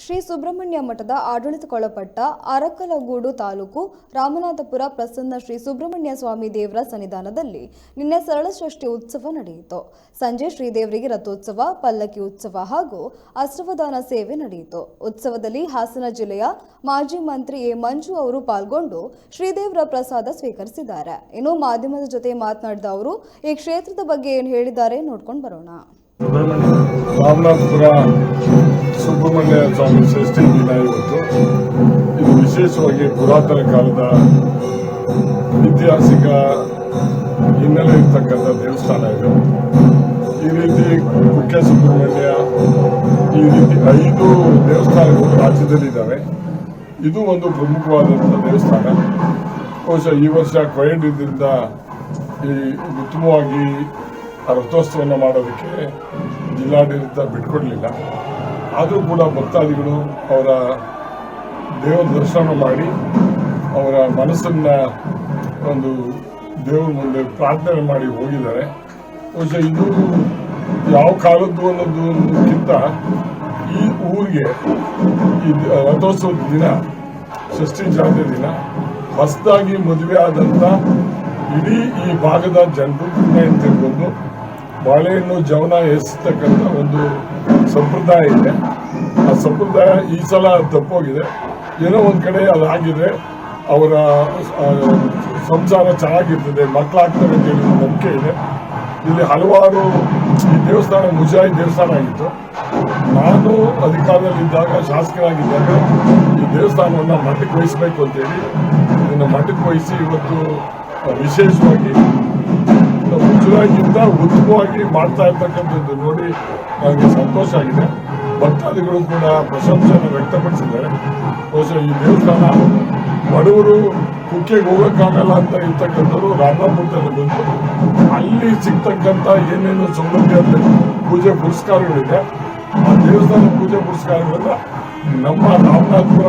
ಶ್ರೀ ಸುಬ್ರಹ್ಮಣ್ಯ ಮಠದ ಆಡಳಿತಕ್ಕೊಳಪಟ್ಟ ಅರಕಲಗೂಡು ತಾಲೂಕು ರಾಮನಾಥಪುರ ಪ್ರಸನ್ನ ಶ್ರೀ ಸುಬ್ರಹ್ಮಣ್ಯ ಸ್ವಾಮಿ ದೇವರ ಸನ್ನಿಧಾನದಲ್ಲಿ ನಿನ್ನೆ ಸರಳ ಷಷ್ಠಿ ಉತ್ಸವ ನಡೆಯಿತು. ಸಂಜೆ ಶ್ರೀದೇವರಿಗೆ ರಥೋತ್ಸವ, ಪಲ್ಲಕ್ಕಿ ಉತ್ಸವ ಹಾಗೂ ಅಷ್ಟವದಾನ ಸೇವೆ ನಡೆಯಿತು. ಉತ್ಸವದಲ್ಲಿ ಹಾಸನ ಜಿಲ್ಲೆಯ ಮಾಜಿ ಮಂತ್ರಿ ಎ ಮಂಜು ಅವರು ಪಾಲ್ಗೊಂಡು ಶ್ರೀದೇವರ ಪ್ರಸಾದ ಸ್ವೀಕರಿಸಿದ್ದಾರೆ. ಇನ್ನು ಮಾಧ್ಯಮದ ಜೊತೆ ಮಾತನಾಡಿದ ಅವರು ಈ ಕ್ಷೇತ್ರದ ಬಗ್ಗೆ ಏನು ಹೇಳಿದ್ದಾರೆ ನೋಡ್ಕೊಂಡು ಬರೋಣ. ರಾಮನಾಥಪುರ ಸುಬ್ರಹ್ಮಣ್ಯ ಸ್ವಾಮಿ ಷಷ್ಠಿ ದಿನ ಇವತ್ತು. ಇದು ವಿಶೇಷವಾಗಿ ಪುರಾತನ ಕಾಲದ ಐತಿಹಾಸಿಕ ಹಿನ್ನೆಲೆ ಇರ್ತಕ್ಕಂಥ ದೇವಸ್ಥಾನ ಇದು. ಈ ರೀತಿ ಕುಕ್ಕೆ ಸುಬ್ರಹ್ಮಣ್ಯ, ಈ ರೀತಿ 5 ದೇವಸ್ಥಾನಗಳು ರಾಜ್ಯದಲ್ಲಿದ್ದಾವೆ. ಇದು ಒಂದು ಪ್ರಮುಖವಾದಂಥ ದೇವಸ್ಥಾನ. ಬಹುಶಃ ಈ ವರ್ಷ ಕೋವಿಡ್ ಇದರಿಂದ ಈ ಉತ್ತಮವಾಗಿ ರಥೋತ್ಸವವನ್ನು ಮಾಡೋದಕ್ಕೆ ಜಿಲ್ಲಾಡಳಿತ ಬಿಟ್ಕೊಡ್ಲಿಲ್ಲ. ಆದರೂ ಕೂಡ ಭಕ್ತಾದಿಗಳು ಅವರ ದೇವರ ದರ್ಶನ ಮಾಡಿ ಅವರ ಮನಸ್ಸನ್ನ ಒಂದು ದೇವರ ಮುಂದೆ ಪ್ರಾರ್ಥನೆ ಮಾಡಿ ಹೋಗಿದ್ದಾರೆ. ಬಹುಶಃ ಇದು ಯಾವ ಕಾಲದ್ದು ಅನ್ನೋದಕ್ಕಿಂತ ಈ ಊರಿಗೆ ಈ ರಥೋತ್ಸವದ ದಿನ, ಷಷ್ಠಿ ಜಾತ್ರೆ ದಿನ ಹೊಸದಾಗಿ ಮದುವೆ ಆದಂಥ ಇಡೀ ಈ ಭಾಗದ ಜನರು ತಿಳ್ಕೊಂಡು ಬಾಳೆಹಣ್ಣು ಜವನ ಎಸತಕ್ಕಂಥ ಒಂದು ಸಂಪ್ರದಾಯ ಇದೆ. ಆ ಸಂಪ್ರದಾಯ ಈ ಸಲ ತಪ್ಪೋಗಿದೆ. ಏನೋ ಒಂದು ಕಡೆ ಅದಾಗಿದೆ, ಅವರ ಸಂಸಾರ ಚೆನ್ನಾಗಿರ್ತದೆ, ಮಕ್ಕಳಾಗ್ತವೆ ಅಂತ ಹೇಳಿ ನಂಬಿಕೆ ಇದೆ. ಇಲ್ಲಿ ಹಲವಾರು ಈ ದೇವಸ್ಥಾನ ಮುಜಾಯಿ ದೇವಸ್ಥಾನ ಆಗಿತ್ತು. ನಾನು ಅಧಿಕಾರದಲ್ಲಿದ್ದಾಗ, ಶಾಸಕರಾಗಿದ್ದಾಗ ಈ ದೇವಸ್ಥಾನವನ್ನು ಮಠಕ್ಕೆ ವಹಿಸಬೇಕು ಅಂತೇಳಿ ಇದನ್ನು ಮಠಕ್ಕೆ ವಹಿಸಿ ಇವತ್ತು ವಿಶೇಷವಾಗಿ ಮುಜರಾಯಿಗಿಂತ ಉತ್ತಮವಾಗಿ ಮಾಡ್ತಾ ಇರ್ತಕ್ಕಂಥದ್ದು ನೋಡಿ ನನಗೆ ಸಂತೋಷ ಆಗಿದೆ. ಭಕ್ತಾದಿಗಳು ಕೂಡ ಪ್ರಶಂಸೆಯನ್ನು ವ್ಯಕ್ತಪಡಿಸಿದ್ದಾರೆ. ಬಹುಶಃ ಈ ದೇವಸ್ಥಾನ ಬಡವರು ಕುಕ್ಕೆಗೆ ಹೋಗೋಕ್ಕಾಗಲ್ಲ ಅಂತ ಇರ್ತಕ್ಕಂಥದ್ದು ರಾಮನಾಥಪುರದಲ್ಲಿ ಬಂದು ಅಲ್ಲಿ ಸಿಗ್ತಕ್ಕಂಥ ಏನೇನು ಸೌಲಭ್ಯ ಪೂಜೆ ಪುರಸ್ಕಾರಗಳಿದೆ, ಆ ದೇವಸ್ಥಾನ ಪೂಜೆ ಪುರಸ್ಕಾರಗಳನ್ನ ನಮ್ಮ ರಾಮನಾಥಪುರ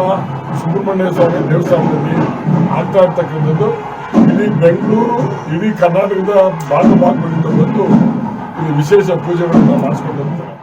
ಸುಬ್ರಹ್ಮಣ್ಯ ಸ್ವಾಮಿ ದೇವಸ್ಥಾನದಲ್ಲಿ ಆಗ್ತಾ ಇರ್ತಕ್ಕಂಥದ್ದು ಇಡೀ ಬೆಂಗಳೂರು, ಇಡೀ ಕರ್ನಾಟಕದ ಭಾಗಗಳಿಂದ ಬಂದು ಇಲ್ಲಿ ವಿಶೇಷ ಪೂಜೆಗಳನ್ನು ಮಾಡಿಸ್ಕೊಂಡು ಹೋಗ್ತಾರೆ.